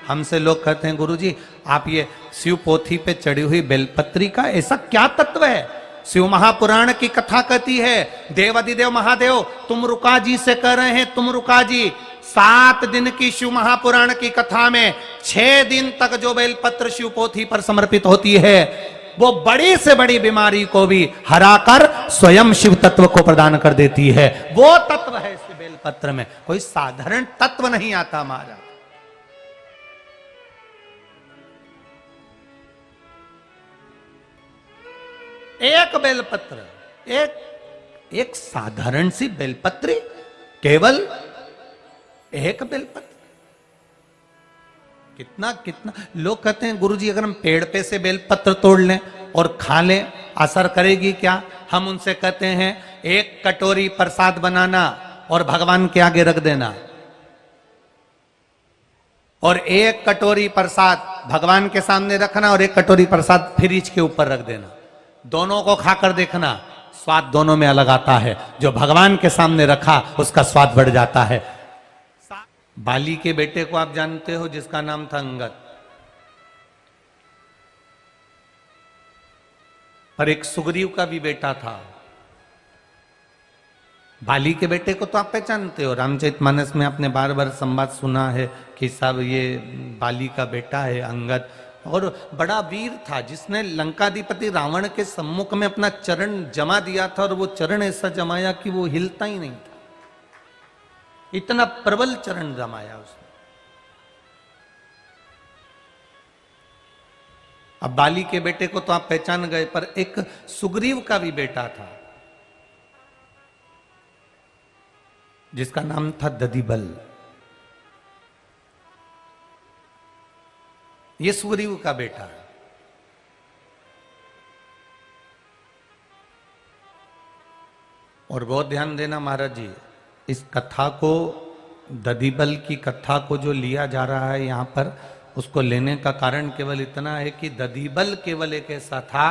हमसे लोग कहते हैं गुरुजी आप ये शिव पोथी पे चढ़ी हुई बेलपत्री का ऐसा क्या तत्व है? शिव महापुराण की कथा कहती है देवाधिदेव महादेव तुम रुका जी से कह रहे हैं, तुम रुका जी 7 दिन की शिव महापुराण की कथा में 6 दिन तक जो बेलपत्र शिव पोथी पर समर्पित होती है वो बड़ी से बड़ी बीमारी को भी हराकर स्वयं शिव तत्व को प्रदान कर देती है। वो तत्व है इस बेलपत्र में, कोई साधारण तत्व नहीं आता महाराज। एक बेलपत्र, एक साधारण सी बेलपत्री, केवल एक बेलपत्र, कितना लोग कहते हैं गुरुजी अगर हम पेड़ पे से बेलपत्र तोड़ लें और खा लें असर करेगी क्या? हम उनसे कहते हैं एक कटोरी प्रसाद बनाना और भगवान के आगे रख देना, और एक कटोरी प्रसाद भगवान के सामने रखना और एक कटोरी प्रसाद फ्रिज के ऊपर रख देना। दोनों को खाकर देखना, स्वाद दोनों में अलग आता है। जो भगवान के सामने रखा उसका स्वाद बढ़ जाता है। बाली के बेटे को आप जानते हो जिसका नाम था अंगद, पर एक सुग्रीव का भी बेटा था। बाली के बेटे को तो आप पहचानते हो, रामचरितमानस में आपने बार बार संवाद सुना है कि साहब ये बाली का बेटा है अंगद, और बड़ा वीर था जिसने लंकाधिपति रावण के सम्मुख में अपना चरण जमा दिया था, और वो चरण ऐसा जमाया कि वो हिलता ही नहीं था, इतना प्रबल चरण जमाया उसने। अब बाली के बेटे को तो आप पहचान गए, पर एक सुग्रीव का भी बेटा था जिसका नाम था दधिबल। ये सुग्रीव का बेटा है। और बहुत ध्यान देना महाराज जी, इस कथा को, दधिबल की कथा को जो लिया जा रहा है यहां पर, उसको लेने का कारण केवल इतना है कि दधिबल केवल एक ऐसा था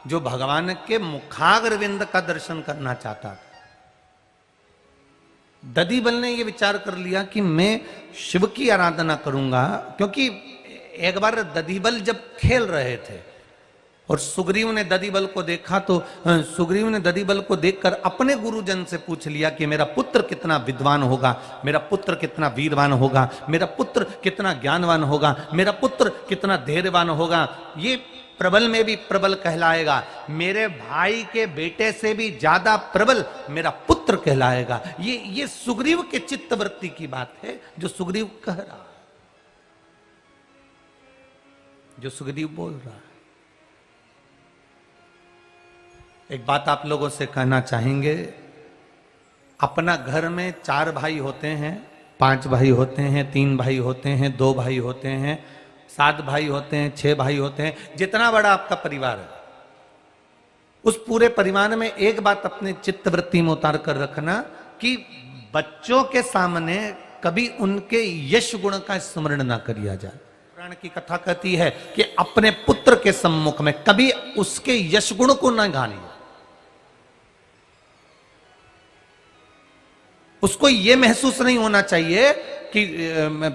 जो भगवान के मुखाग्रविंद का दर्शन करना चाहता था। दधिबल ने यह विचार कर लिया कि मैं शिव की आराधना करूंगा, क्योंकि एक बार दधिबल जब खेल रहे थे और सुग्रीव ने दधिबल को देखा, तो सुग्रीव ने दधिबल को देखकर अपने गुरुजन से पूछ लिया कि मेरा पुत्र कितना विद्वान होगा, मेरा पुत्र कितना वीरवान होगा, मेरा पुत्र कितना ज्ञानवान होगा, मेरा पुत्र कितना धैर्यवान होगा, ये प्रबल में भी प्रबल कहलाएगा, मेरे भाई के बेटे से भी ज्यादा प्रबल मेरा पुत्र कहलाएगा। ये सुग्रीव के चित्तवृत्ति की बात है जो सुग्रीव कह रहा है, जो सुग्रीव बोल रहा है। एक बात आप लोगों से कहना चाहेंगे, अपना घर में 4 भाई होते हैं, 5 भाई होते हैं, 3 भाई होते हैं, 2 भाई होते हैं, 7 भाई होते हैं, 6 भाई होते हैं, जितना बड़ा आपका परिवार है, उस पूरे परिवार में एक बात अपने चित्तवृत्ति में उतार कर रखना कि बच्चों के सामने कभी उनके यश गुण का स्मरण ना किया जाए। पुराण की कथा कहती है कि अपने पुत्र के सम्मुख में कभी उसके यश गुण को ना गानिए। उसको यह महसूस नहीं होना चाहिए कि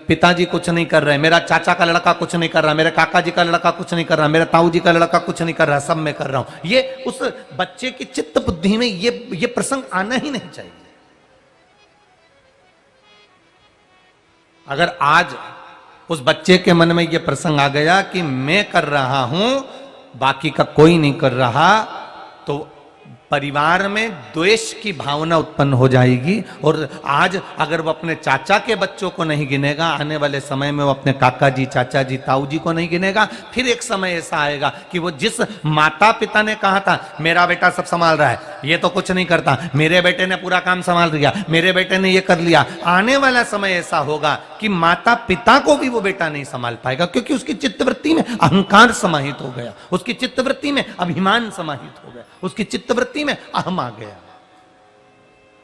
पिताजी कुछ नहीं कर रहे, मेरा चाचा का लड़का कुछ नहीं कर रहा, मेरे काका जी का लड़का कुछ नहीं कर रहा, मेरे ताऊ जी का लड़का कुछ नहीं कर रहा, सब मैं कर रहा हूं। ये उस बच्चे की चित्त बुद्धि में ये प्रसंग आना ही नहीं चाहिए। अगर आज उस बच्चे के मन में यह प्रसंग आ गया कि मैं कर रहा हूं, बाकी का कोई नहीं कर रहा, तो परिवार में द्वेष की भावना उत्पन्न हो जाएगी। और आज अगर वो अपने चाचा के बच्चों को नहीं गिनेगा, आने वाले समय में वो अपने काका जी, चाचा जी, ताऊ जी को नहीं गिनेगा। फिर एक समय ऐसा आएगा कि वो जिस माता पिता ने कहा था मेरा बेटा सब संभाल रहा है, ये तो कुछ नहीं करता, मेरे बेटे ने पूरा काम संभाल लिया, मेरे बेटे ने ये कर लिया, आने वाला समय ऐसा होगा कि माता पिता को भी वो बेटा नहीं संभाल पाएगा, क्योंकि उसकी चित्तवृत्ति में अहंकार समाहित हो गया, उसकी चित्तवृत्ति में अभिमान समाहित हो गया, उसकी चित्तवृत्ति में अहम आ गया।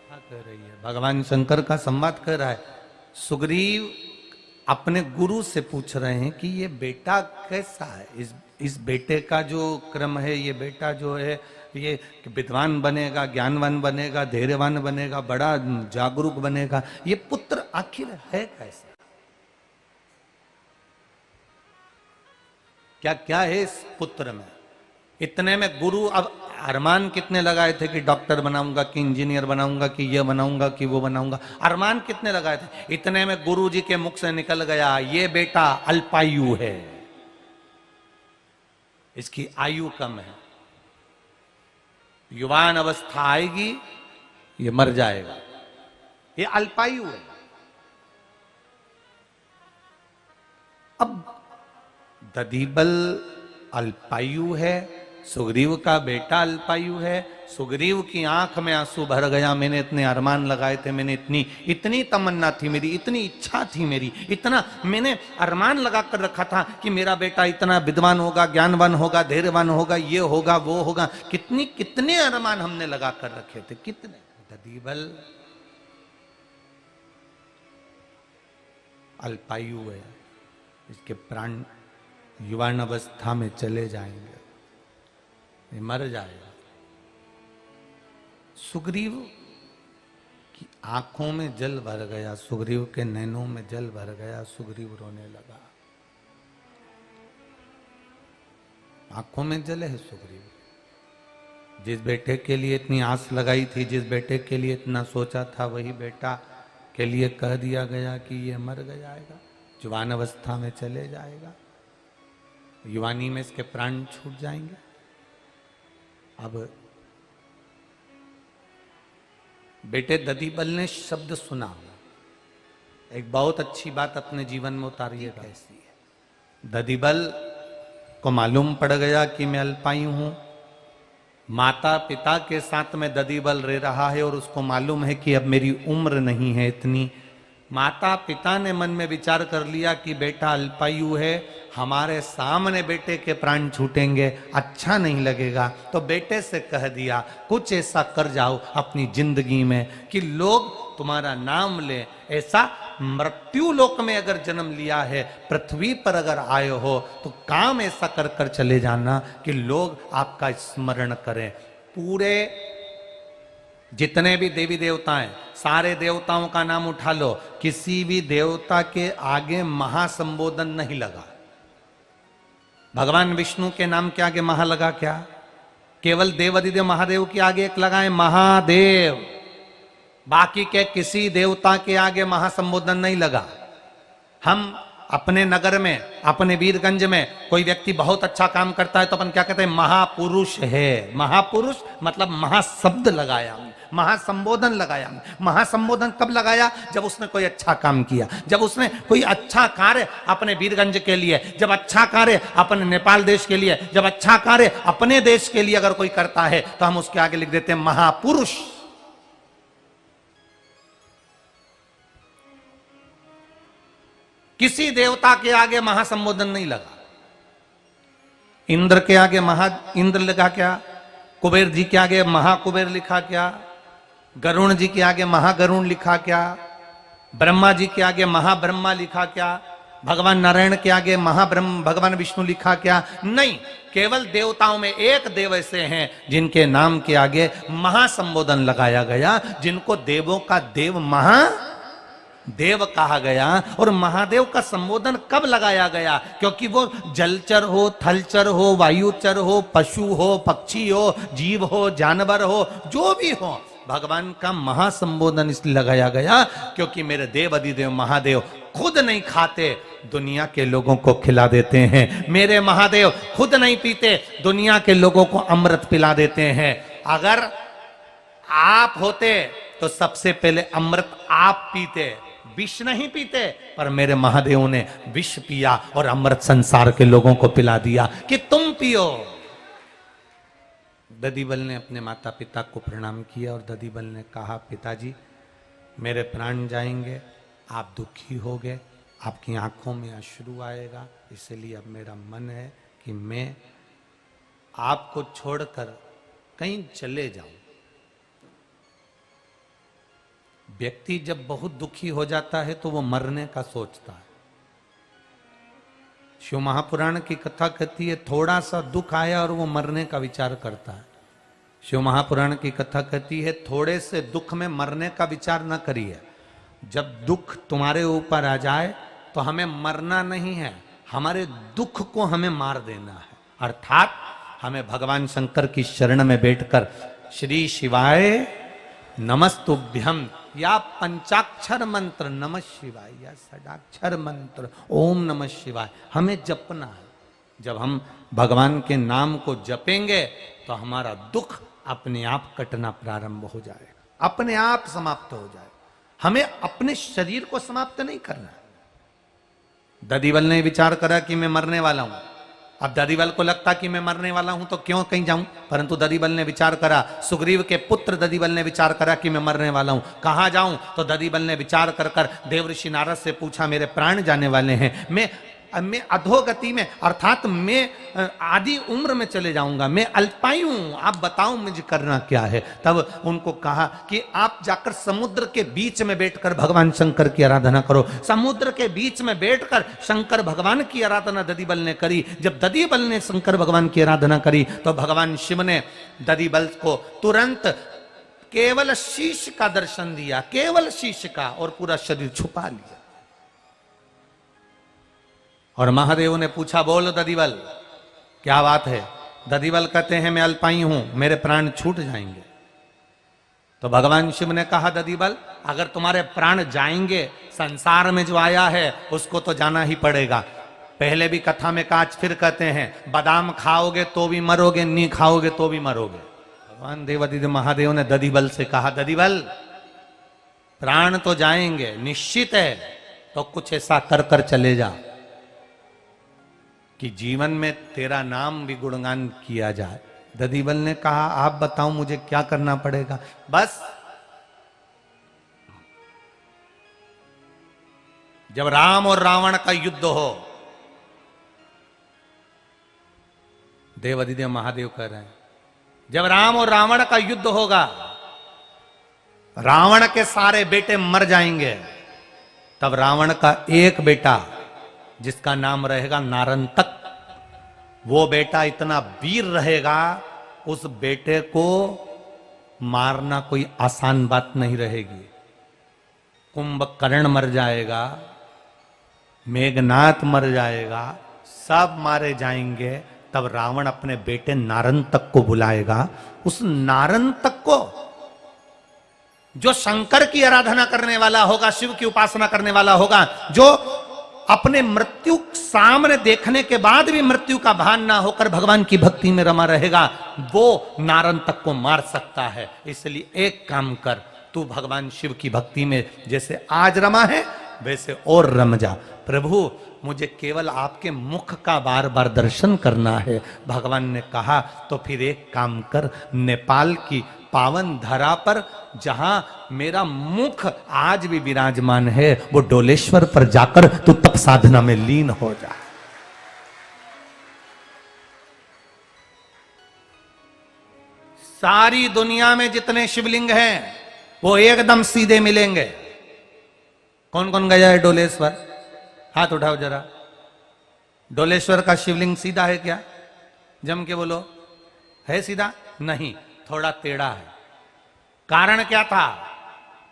क्या कह रही है? भगवान शंकर का संवाद कर रहा है। सुग्रीव अपने गुरु से पूछ रहे हैं कि ये बेटा कैसा है, इस बेटे का जो क्रम है, ये बेटा जो है ये विद्वान बनेगा, ज्ञानवान बनेगा, धैर्यवान बनेगा, बड़ा जागरूक बनेगा, ये पुत्र आखिर है कैसा? क्या क्या है इस पुत्र में। इतने में गुरु अब अरमान कितने लगाए थे कि डॉक्टर बनाऊंगा, कि इंजीनियर बनाऊंगा, कि ये बनाऊंगा, कि वो बनाऊंगा, अरमान कितने लगाए थे। इतने में गुरु जी के मुख से निकल गया, ये बेटा अल्पायु है, इसकी आयु कम है, युवान अवस्था आएगी ये मर जाएगा, ये अल्पायु है। अब दधीबल अल्पायु है, सुग्रीव का बेटा अल्पायु है, सुग्रीव की आंख में आंसू भर गया। मैंने इतने अरमान लगाए थे, मैंने इतनी तमन्ना थी मेरी, इतनी इच्छा थी मेरी, इतना मैंने अरमान लगा कर रखा था कि मेरा बेटा इतना विद्वान होगा, ज्ञानवान होगा, धैर्यवान होगा, ये होगा, वो होगा। कितने अरमान हमने लगा कर रखे थे, कितने। दधीबल अल्पायु है, इसके प्राण युवान अवस्था में चले जाएंगे, ये मर जाएगा। सुग्रीव की आंखों में जल भर गया, सुग्रीव के नैनों में जल भर गया, सुग्रीव रोने लगा। आंखों में जल है सुग्रीव। जिस बेटे के लिए इतनी आस लगाई थी, जिस बेटे के लिए इतना सोचा था, वही बेटा के लिए कह दिया गया कि ये मर जाएगा, जवान अवस्था में चले जाएगा, युवानी में इसके प्राण छूट जाएंगे। अब बेटे दधीबल ने शब्द सुना, एक बहुत अच्छी बात अपने जीवन में उतारिए। कैसी है? दधीबल को मालूम पड़ गया कि मैं अल्पायु हूं, माता पिता के साथ में दधीबल रह रहा है और उसको मालूम है कि अब मेरी उम्र नहीं है इतनी। माता पिता ने मन में विचार कर लिया कि बेटा अल्पायु है, हमारे सामने बेटे के प्राण छूटेंगे, अच्छा नहीं लगेगा। तो बेटे से कह दिया कुछ ऐसा कर जाओ अपनी जिंदगी में कि लोग तुम्हारा नाम ले। ऐसा मृत्यु लोक में अगर जन्म लिया है, पृथ्वी पर अगर आए हो, तो काम ऐसा कर कर चले जाना कि लोग आपका स्मरण करें। पूरे जितने भी देवी देवता हैं, सारे देवताओं का नाम उठा लो, किसी भी देवता के आगे महासंबोधन नहीं लगा। भगवान विष्णु के नाम के आगे महा लगा क्या? केवल देवाधिदेव महादेव के आगे एक लगाए महादेव, बाकी के किसी देवता के आगे महासंबोधन नहीं लगा। हम अपने नगर में, अपने वीरगंज में कोई व्यक्ति बहुत अच्छा काम करता है तो अपन क्या कहते हैं? महापुरुष है। महापुरुष मतलब महाशब्द लगाया, महासंबोधन लगाया। महासंबोधन कब लगाया? जब उसने कोई अच्छा काम किया, जब उसने कोई अच्छा कार्य अपने वीरगंज के लिए, जब अच्छा कार्य अपने नेपाल देश के लिए, जब अच्छा कार्य अपने देश के लिए अगर कोई करता है तो हम उसके आगे लिख देते हैं महापुरुष। किसी देवता के आगे महासंबोधन नहीं लगा। इंद्र के आगे महा इंद्र लिखा क्या? कुबेर जी के आगे महाकुबेर लिखा क्या? गरुण जी के आगे महागरुण लिखा क्या? ब्रह्मा जी के आगे महाब्रह्मा लिखा क्या? भगवान नारायण के आगे महाब्रह्म भगवान विष्णु लिखा क्या? नहीं, केवल देवताओं में एक देव ऐसे हैं जिनके नाम के आगे महासंबोधन लगाया गया, जिनको देवों का देव महादेव कहा गया। और महादेव का संबोधन कब लगाया गया? क्योंकि वो जलचर हो, थलचर हो, वायुचर हो, पशु हो, पक्षी हो, जीव हो, जानवर हो, जो भी हो, भगवान का महासंबोधन इसलिए लगाया गया क्योंकि मेरे देव अधिदेव महादेव खुद नहीं खाते, दुनिया के लोगों को खिला देते हैं। मेरे महादेव खुद नहीं पीते, दुनिया के लोगों को अमृत पिला देते हैं। अगर आप होते तो सबसे पहले अमृत आप पीते, विष नहीं पीते। पर मेरे महादेव ने विष पिया और अमृत संसार के लोगों को पिला दिया कि तुम पियो। दधीबल ने अपने माता पिता को प्रणाम किया और दधीबल ने कहा, पिताजी मेरे प्राण जाएंगे, आप दुखी हो गए, आपकी आंखों में अश्रु आएगा, इसलिए अब मेरा मन है कि मैं आपको छोड़कर कहीं चले जाऊं। व्यक्ति जब बहुत दुखी हो जाता है तो वो मरने का सोचता है। शिव महापुराण की कथा कहती है, थोड़ा सा दुख आया और वो मरने का विचार करता है। शिव महापुराण की कथा कहती है, थोड़े से दुख में मरने का विचार न करिए। जब दुख तुम्हारे ऊपर आ जाए तो हमें मरना नहीं है, हमारे दुख को हमें मार देना है। अर्थात हमें भगवान शंकर की शरण में बैठकर श्री शिवाय नमस्तुभ्यम या पंचाक्षर मंत्र नमः शिवाय या षडाक्षर मंत्र ओम नमः शिवाय हमें जपना है। जब हम भगवान के नाम को जपेंगे तो हमारा दुख अपने आप कटना प्रारंभ हो जाएगा, अपने आप समाप्त हो जाएगा। हमें अपने शरीर को समाप्त नहीं करना। ददीबल ने विचार करा कि मैं मरने वाला हूं। अब ददीबल को लगता कि मैं मरने वाला हूं तो क्यों कहीं जाऊं, परंतु ददीबल ने विचार करा, सुग्रीव के पुत्र ददीबल ने विचार करा कि मैं मरने वाला हूं, कहां जाऊं। तो ददीबल ने विचार कर देवर्षि नारद से पूछा, मेरे प्राण जाने वाले हैं, मैं अधोगति में अर्थात मैं आधी उम्र में चले जाऊंगा, मैं अल्पायु हूं, आप बताओ मुझे करना क्या है। तब उनको कहा कि आप जाकर समुद्र के बीच में बैठकर भगवान शंकर की आराधना करो। समुद्र के बीच में बैठकर शंकर भगवान की आराधना ददीबल ने करी। जब ददीबल ने शंकर भगवान की आराधना करी तो भगवान शिव ने ददीबल को तुरंत केवल शीश का दर्शन दिया, केवल शीश का, और पूरा शरीर छुपा लिया। और महादेव ने पूछा, बोलो ददीबल क्या बात है। ददीबल कहते हैं, मैं अल्पायु हूं, मेरे प्राण छूट जाएंगे। तो भगवान शिव ने कहा, ददीबल अगर तुम्हारे प्राण जाएंगे, संसार में जो आया है उसको तो जाना ही पड़ेगा। पहले भी कथा में काज फिर कहते हैं, बादाम खाओगे तो भी मरोगे, नहीं खाओगे तो भी मरोगे। भगवान देवादिदेव महादेव ने ददीबल से कहा, ददीबल प्राण तो जाएंगे निश्चित है, तो कुछ ऐसा कर कर चले जा कि जीवन में तेरा नाम भी गुणगान किया जाए। ददीबल ने कहा, आप बताओ मुझे क्या करना पड़ेगा। बस जब राम और रावण का युद्ध हो, देवादिदेव महादेव कह रहे हैं, जब राम और रावण का युद्ध होगा, रावण के सारे बेटे मर जाएंगे, तब रावण का एक बेटा जिसका नाम रहेगा नारंतक, वो बेटा इतना वीर रहेगा, उस बेटे को मारना कोई आसान बात नहीं रहेगी। कुंभकर्ण मर जाएगा, मेघनाथ मर जाएगा, सब मारे जाएंगे। तब रावण अपने बेटे नारंतक को बुलाएगा। उस नारंतक को, जो शंकर की आराधना करने वाला होगा, शिव की उपासना करने वाला होगा, जो अपने मृत्यु सामने देखने के बाद भी मृत्यु का भान ना होकर भगवान की भक्ति में रमा रहेगा, वो नारंतक को मार सकता है। इसलिए एक काम कर, तू भगवान शिव की भक्ति में जैसे आज रमा है वैसे और रम जा। प्रभु मुझे केवल आपके मुख का बार बार दर्शन करना है। भगवान ने कहा, तो फिर एक काम कर, नेपाल की पावन धरा पर जहां मेरा मुख आज भी विराजमान है, वो डोलेश्वर पर जाकर तू तप साधना में लीन हो जा। सारी दुनिया में जितने शिवलिंग हैं वो एकदम सीधे मिलेंगे। कौन कौन गया है डोलेश्वर? हाथ उठाओ जरा। डोलेश्वर का शिवलिंग सीधा है क्या? जम के बोलो, है सीधा? नहीं, थोड़ा टेढ़ा है। कारण क्या था?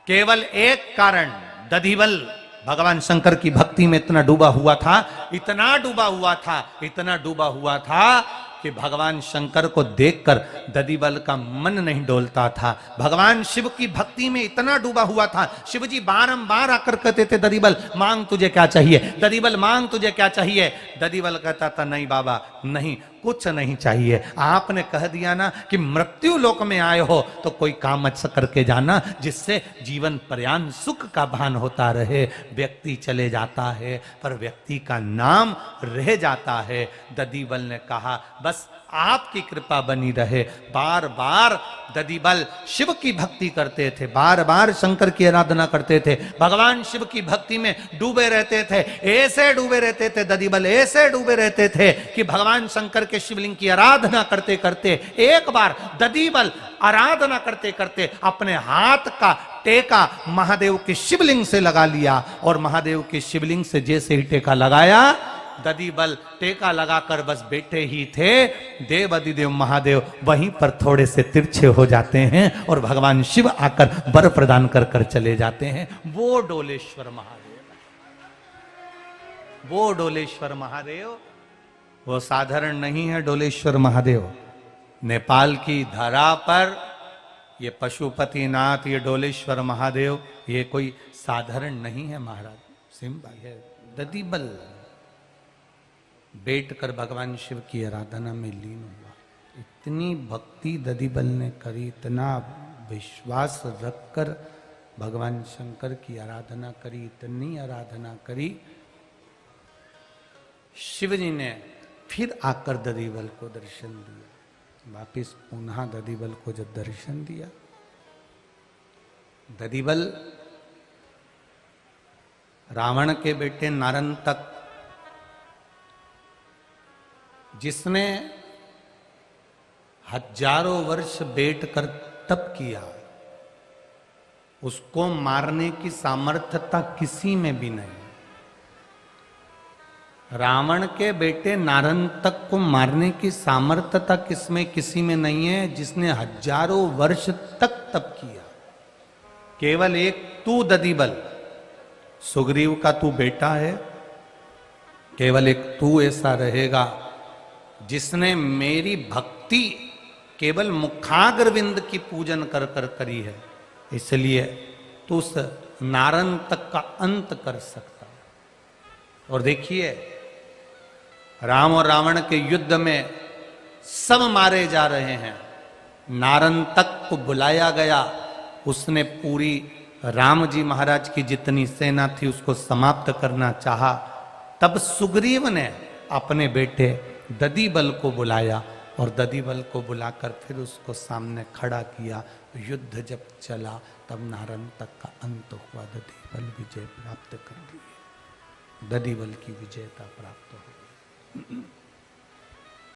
केवल एक कारण, दधिबल भगवान शंकर की भक्ति में इतना डूबा हुआ था, इतना डूबा हुआ था, इतना डूबा हुआ था कि भगवान शंकर को देखकर दधिबल का मन नहीं डोलता था। भगवान शिव की भक्ति में इतना डूबा हुआ था। शिव जी बारंबार आकर कहते थे, दधिबल मांग तुझे क्या चाहिए, दधिबल मांग तुझे क्या चाहिए। दधिबल कहता था, नहीं बाबा नहीं, कुछ नहीं चाहिए। आपने कह दिया ना कि मृत्यु लोक में आए हो तो कोई काम अच्छा करके जाना जिससे जीवन पर्यंत सुख का भान होता रहे। व्यक्ति चले जाता है पर व्यक्ति का नाम रह जाता है। दधिबल ने कहा, बस आपकी कृपा बनी रहे। बार बार दधिबल शिव की भक्ति करते थे, बार बार शंकर की आराधना करते थे, भगवान शिव की भक्ति में डूबे रहते थे। ऐसे डूबे रहते थे दधिबल, ऐसे डूबे रहते थे कि भगवान शंकर के शिवलिंग की आराधना करते करते एक बार दधिबल आराधना करते करते अपने हाथ का टेका महादेव के शिवलिंग से लगा लिया, और महादेव के शिवलिंग से जैसे ही टेका लगाया, दधिबल टेका लगाकर बस बैठे ही थे। देवादिदेव महादेव वहीं पर थोड़े से तिरछे हो जाते हैं और भगवान शिव आकर वर प्रदान कर कर चले जाते हैं। वो डोलेश्वर महादेव। वो डोलेश्वर महादेव, वो साधारण नहीं है डोलेश्वर महादेव। नेपाल की धरा पर ये पशुपतिनाथ, ये डोलेश्वर महादेव, ये कोई साधारण नहीं है महाराज, सिंपल है। ददीबल बैठ कर भगवान शिव की आराधना में लीन हुआ। इतनी भक्ति ददीबल ने करी, इतना विश्वास रखकर भगवान शंकर की आराधना करी, इतनी आराधना करी, शिव जी ने फिर आकर ददीबल को दर्शन दिया। वापिस पुनः ददीबल को जब दर्शन दिया, ददीबल रावण के बेटे नारंतक, जिसने हजारों वर्ष बैठकर तप किया, उसको मारने की सामर्थ्यता किसी में भी नहीं। रावण के बेटे नारंतक को मारने की सामर्थ्यता किसमें किसी में नहीं है, जिसने हजारों वर्ष तक तप किया। केवल एक तू ददीबल, सुग्रीव का तू बेटा है, केवल एक तू ऐसा रहेगा जिसने मेरी भक्ति केवल मुखाग्रविंद की पूजन कर कर करी है, इसलिए तू उस नारंतक का अंत कर सकता। और देखिए, राम और रावण के युद्ध में सब मारे जा रहे हैं, नारंतक को बुलाया गया, उसने पूरी राम जी महाराज की जितनी सेना थी उसको समाप्त करना चाहा। तब सुग्रीव ने अपने बेटे ददीबल को बुलाया और ददीबल को बुलाकर फिर उसको सामने खड़ा किया। युद्ध जब चला तब नारंतक का अंत हुआ, ददीबल विजय प्राप्त कर लिए, ददीबल की विजयता प्राप्त हो गई।